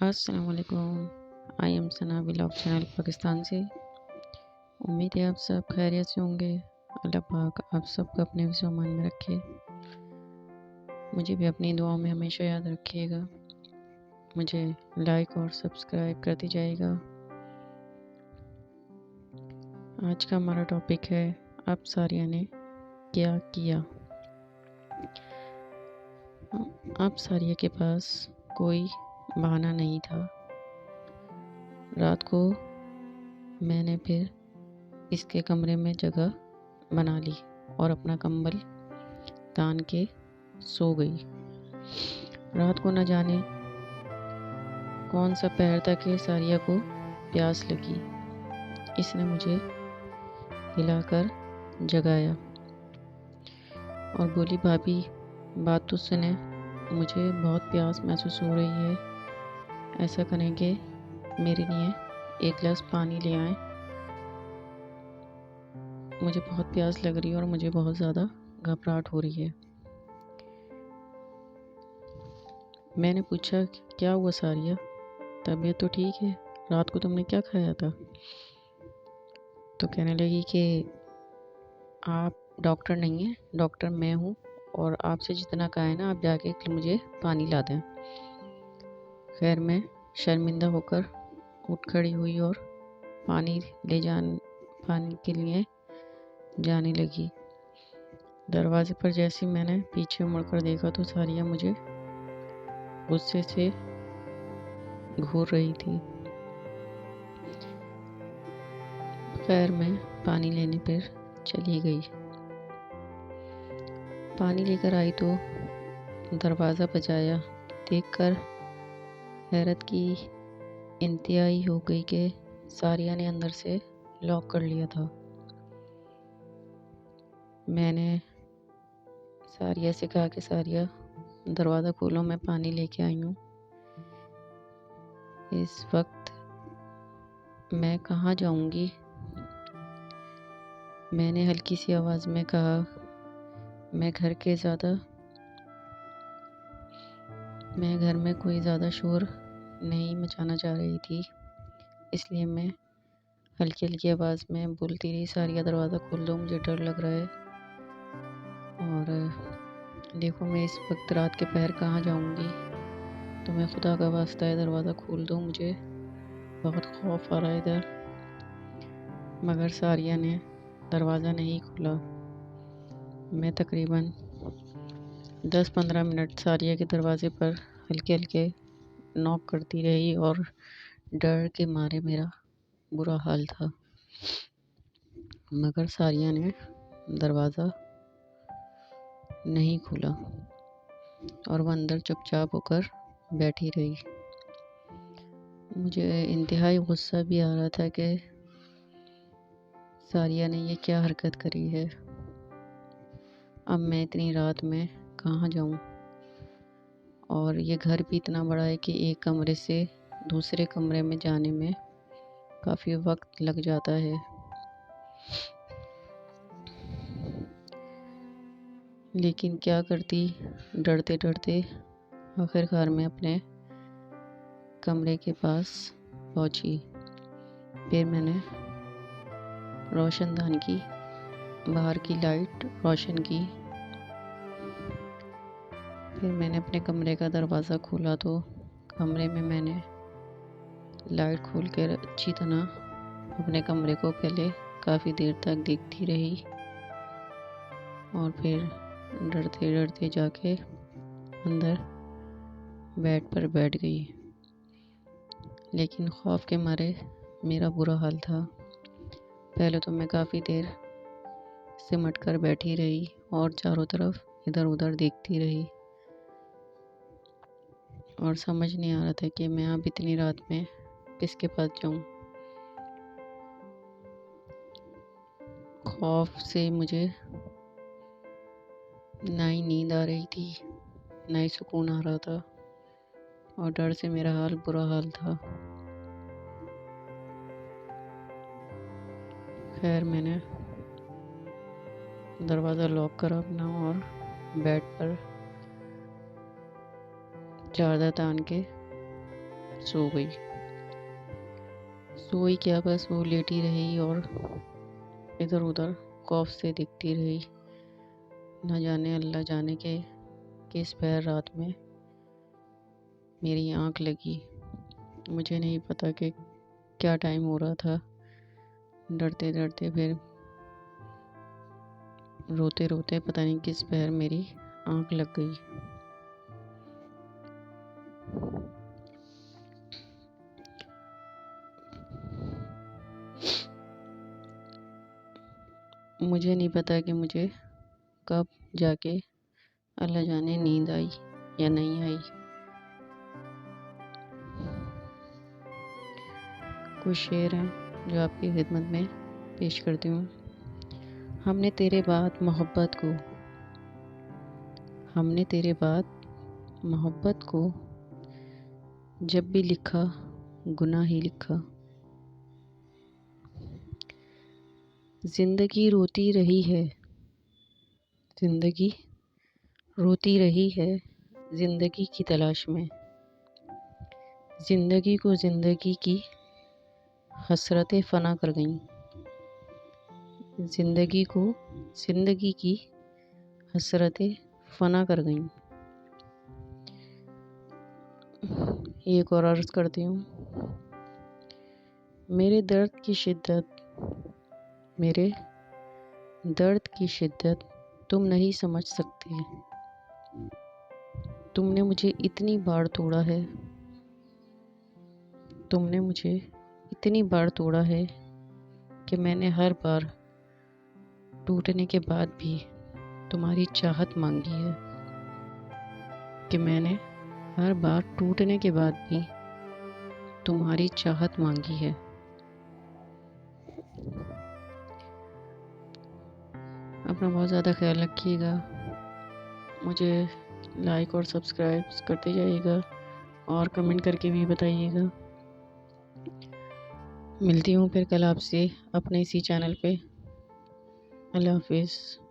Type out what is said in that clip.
अस्सलाम वालेकुम। I am Sana vlog channel Pakistan से। उम्मीद है आप सब खैरियत से होंगे। अल्लाह पाक आप सबको अपने मान में रखे। मुझे भी अपनी दुआओं में हमेशा याद रखिएगा। मुझे लाइक और सब्सक्राइब करते जाइएगा। आज का हमारा टॉपिक है अब सारिया ने क्या किया। अब सारिया के पास कोई बहाना नहीं था। रात को मैंने फिर इसके कमरे में जगह बना ली और अपना कंबल तान के सो गई। रात को न जाने कौन सा पैर था कि सारिया को प्यास लगी। इसने मुझे हिलाकर जगाया और बोली, भाभी बात तो सुने, मुझे बहुत प्यास महसूस हो रही है। ऐसा करें कि मेरे लिए एक गिलास पानी ले आएं। मुझे बहुत प्यास लग रही है और मुझे बहुत ज़्यादा घबराहट हो रही है। मैंने पूछा, क्या हुआ सारिया, तबीयत तो ठीक है? रात को तुमने क्या खाया था? तो कहने लगी कि आप डॉक्टर नहीं हैं, डॉक्टर मैं हूँ, और आपसे जितना कहा है ना, आप जाके मुझे पानी ला दें। खैर मैं शर्मिंदा होकर उठ खड़ी हुई और पानी के लिए जाने लगी। दरवाजे पर जैसे मैंने पीछे मुड़कर देखा तो सारिया मुझे गुस्से से घूर रही थी। खैर मैं पानी लेने पर चली गई। पानी लेकर आई तो दरवाज़ा बजाया। देखकर हैरत की इंतहाई हो गई कि सारिया ने अंदर से लॉक कर लिया था। मैंने सारिया से कहा कि सारिया दरवाज़ा खोलो, मैं पानी लेके आई हूँ। इस वक्त मैं कहाँ जाऊँगी? मैंने हल्की सी आवाज़ में कहा। मैं घर में कोई ज़्यादा शोर नहीं मचाना चाह रही थी, इसलिए मैं हल्की हल्की आवाज़ में बोलती रही, सारिया दरवाज़ा खोल दो, मुझे डर लग रहा है। और देखो मैं इस वक्त रात के पहर कहाँ जाऊँगी, तो मैं खुदा का वास्ता है दरवाज़ा खोल दो, मुझे बहुत खौफ आ रहा है इधर। मगर सारिया ने दरवाज़ा नहीं खोला। मैं तकरीबन 10-15 मिनट सारिया के दरवाज़े पर हल्के हल्के नॉक करती रही और डर के मारे मेरा बुरा हाल था। मगर सारिया ने दरवाज़ा नहीं खोला और वह अंदर चुपचाप होकर बैठी रही। मुझे इंतहाई गुस्सा भी आ रहा था कि सारिया ने ये क्या हरकत करी है। अब मैं इतनी रात में कहाँ जाऊँ, और ये घर भी इतना बड़ा है कि एक कमरे से दूसरे कमरे में जाने में काफ़ी वक्त लग जाता है। लेकिन क्या करती, डरते डरते आखिरकार मैं अपने कमरे के पास पहुंची। फिर मैंने रोशनदान की, बाहर की लाइट रोशन की। फिर मैंने अपने कमरे का दरवाज़ा खोला तो कमरे में मैंने लाइट खोल कर अच्छी तरह अपने कमरे को पहले काफ़ी देर तक देखती रही और फिर डरते डरते जाके अंदर बेड पर बैठ गई। लेकिन खौफ के मारे मेरा बुरा हाल था। पहले तो मैं काफ़ी देर सिमट कर बैठी रही और चारों तरफ इधर उधर देखती रही और समझ नहीं आ रहा था कि मैं अब इतनी रात में किसके पास जाऊं। खौफ से मुझे ना ही नींद आ रही थी, ना ही सुकून आ रहा था, और डर से मेरा बुरा हाल था। खैर मैंने दरवाज़ा लॉक करा अपना और बेड पर चादर तान के सो गई। सोई क्या, बस वो लेटी रही और इधर उधर खौफ से दिखती रही। न जाने अल्लाह जाने के किस पहर रात में मेरी आंख लगी। मुझे नहीं पता कि क्या टाइम हो रहा था। डरते डरते फिर रोते रोते पता नहीं किस पहर मेरी आंख लग गई। मुझे नहीं पता कि मुझे कब जाके अल्लाह जाने नींद आई या नहीं आई। कुछ शेर हैं जो आपकी खिदमत में पेश करती हूँ। हमने तेरे बाद मोहब्बत को जब भी लिखा गुनाह ही लिखा। जिंदगी रोती रही है जिंदगी की तलाश में। जिंदगी को जिंदगी की हसरतें फना कर गईं। जिंदगी को जिंदगी की हसरतें फना कर गईं। एक और अर्ज करती हूँ। मेरे दर्द की शिद्दत तुम नहीं समझ सकते। तुमने मुझे इतनी बार तोड़ा है कि मैंने हर बार टूटने के बाद भी तुम्हारी चाहत मांगी है। अपना बहुत ज़्यादा ख्याल रखिएगा। मुझे लाइक और सब्सक्राइब करते जाइएगा और कमेंट करके भी बताइएगा। मिलती हूँ फिर कल आपसे अपने इसी चैनल पे। अल्लाह हाफिज़।